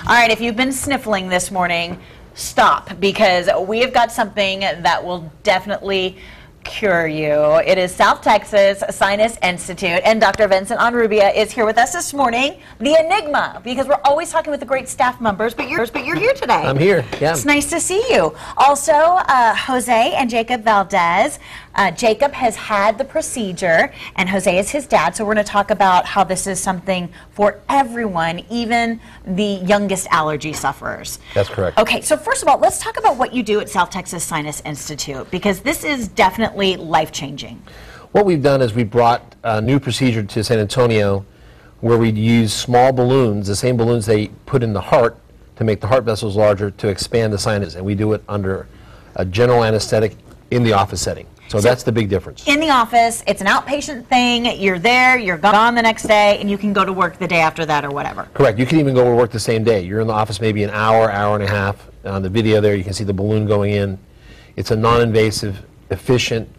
All right, if you've been sniffling this morning, stop, because we have got something that will definitely cure you. It is South Texas Sinus Institute, and Dr. Vincent Onrubia is here with us this morning, the Enigma, because we're always talking with the great staff members, but you're here today. I'm here, yeah. It's nice to see you. Also, Jose and Jacob Valdez. Jacob has had the procedure, and Jose is his dad, so we're going to talk about how this is something for everyone, even the youngest allergy sufferers. That's correct. Okay, so first of all, let's talk about what you do at South Texas Sinus Institute, because this is definitely life-changing. What we've done is we brought a new procedure to San Antonio where we use small balloons, the same balloons they put in the heart to make the heart vessels larger to expand the sinus, and we do it under a general anesthetic in the office setting. So that's the big difference. In the office, it's an outpatient thing. You're there, you're gone the next day, and you can go to work the day after that or whatever. Correct. You can even go to work the same day. You're in the office maybe an hour, hour and a half. On the video there, you can see the balloon going in. It's a non-invasive, efficient,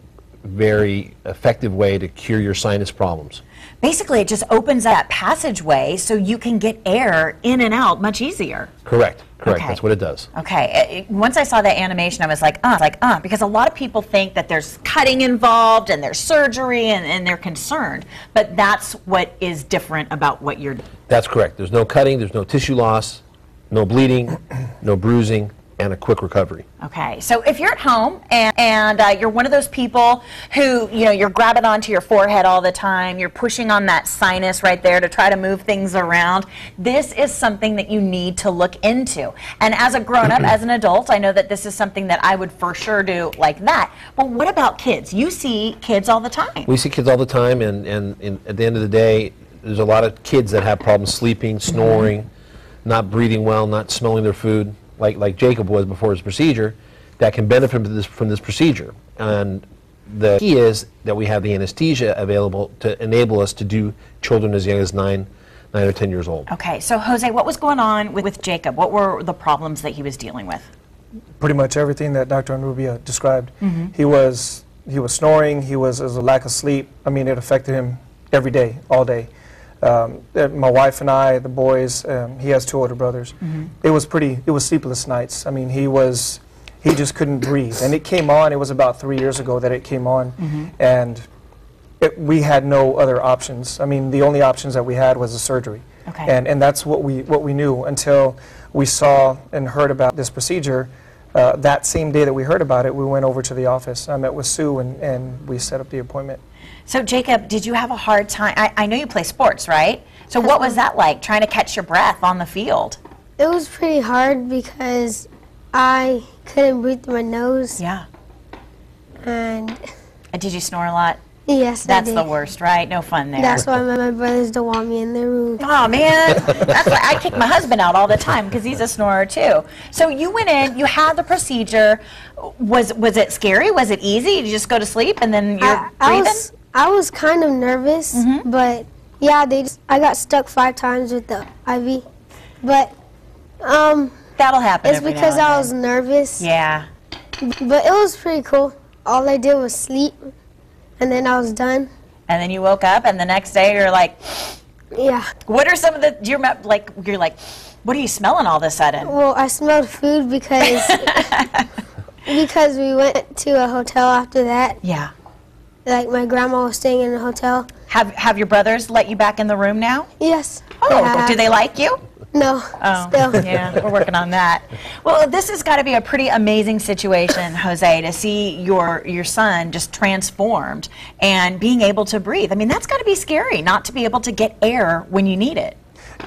very effective way to cure your sinus problems. Basically, it just opens that passageway so you can get air in and out much easier. Correct. Correct. Okay. That's what it does. Okay. Once I saw that animation, I was like, because a lot of people think that there's cutting involved and there's surgery and they're concerned. But that's what is different about what you're doing. That's correct. There's no cutting, there's no tissue loss, no bleeding, no bruising, and a quick recovery. Okay, so if you're at home and you're one of those people who, you're grabbing onto your forehead all the time, you're pushing on that sinus right there to try to move things around, this is something that you need to look into. And as a grown-up, as an adult, I know that this is something that I would for sure do like that. But what about kids? You see kids all the time. We see kids all the time, and at the end of the day, there's a lot of kids that have problems sleeping, snoring, not breathing well, not smelling their food, like Jacob was before his procedure, that can benefit from this procedure. And the key is that we have the anesthesia available to enable us to do children as young as 9 or 10 years old. Okay, so Jose, what was going on with Jacob? What were the problems that he was dealing with? Pretty much everything that Dr. Onrubia described. He was snoring, it was a lack of sleep. I mean, it affected him every day, all day. My wife and I, the boys, he has 2 older brothers. It was sleepless nights. I mean, he just couldn't breathe. And it came on, it was about 3 years ago that it came on. And we had no other options. I mean, the only options that we had was a surgery. Okay. And that's what we knew until we saw and heard about this procedure. That same day that we heard about it, we went over to the office. I met with Sue and we set up the appointment. So Jacob, did you have a hard time? I know you play sports, right? So what was that like, trying to catch your breath on the field? It was pretty hard because I couldn't breathe through my nose. Yeah. And Did you snore a lot? yes, That's I the did. worst, right? No fun there. That's why my brothers don't want me in their room. Oh, man. That's why I kick my husband out all the time because he's a snorer, too. So you went in, you had the procedure. Was it scary? Was it easy? Did you just go to sleep and then you're breathing? I was kind of nervous, but yeah, I got stuck 5 times with the IV. But That'll happen. it's because I was nervous. Yeah. But it was pretty cool. All I did was sleep, and then I was done. And then you woke up, and the next day you're like, Yeah. what are some of the, you're like, what are you smelling all of a sudden? Well, I smelled food because because we went to a hotel after that. Yeah. Like my grandma was staying in a hotel. Have your brothers let you back in the room now? Yes. Oh, do they like you? No. Oh, Still. yeah, we're working on that. Well, this has got to be a pretty amazing situation, Jose, to see your son just transformed and being able to breathe. I mean, that's got to be scary, not to be able to get air when you need it.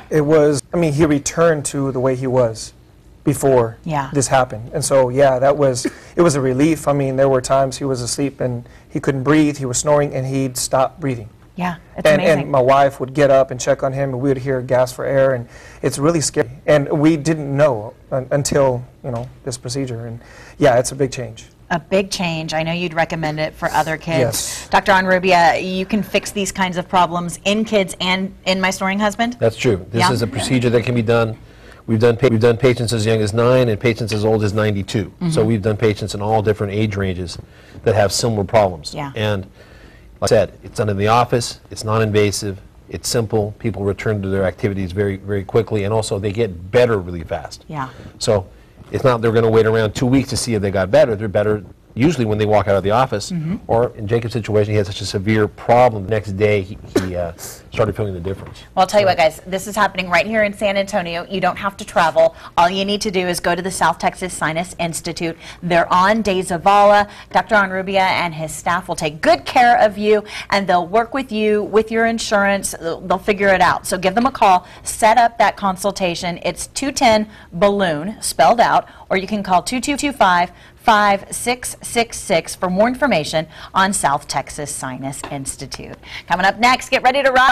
It was, I mean, he returned to the way he was before this happened. And so, yeah, it was a relief. I mean, there were times he was asleep and he couldn't breathe, he was snoring, and he'd stop breathing. Yeah, it's amazing. And my wife would get up and check on him, and we would hear gasp for air, and it's really scary. And we didn't know until, this procedure. And yeah, it's a big change. A big change. I know you'd recommend it for other kids. Yes. Dr. Onrubia, you can fix these kinds of problems in kids and in my snoring husband? That's true. This is a procedure that can be done. We've done patients as young as 9 and patients as old as 92. So we've done patients in all different age ranges that have similar problems. Yeah. And like I said, it's done in the office, it's non-invasive, It's simple. People return to their activities very, very quickly, and also they get better really fast. Yeah. So it's not they're going to wait around 2 weeks to see if they got better. They're better usually when they walk out of the office. Or in Jacob's situation, he had such a severe problem. The next day, he started feeling the difference. Well, I'll tell you what, guys, this is happening right here in San Antonio. You don't have to travel. All you need to do is go to the South Texas Sinus Institute. They're on De Zavala. Dr. Onrubia and his staff will take good care of you, and they'll work with you with your insurance. They'll figure it out. So give them a call. Set up that consultation. It's 210-BALLOON, spelled out, or you can call 2225-5666 for more information on South Texas Sinus Institute. Coming up next, get ready to rock.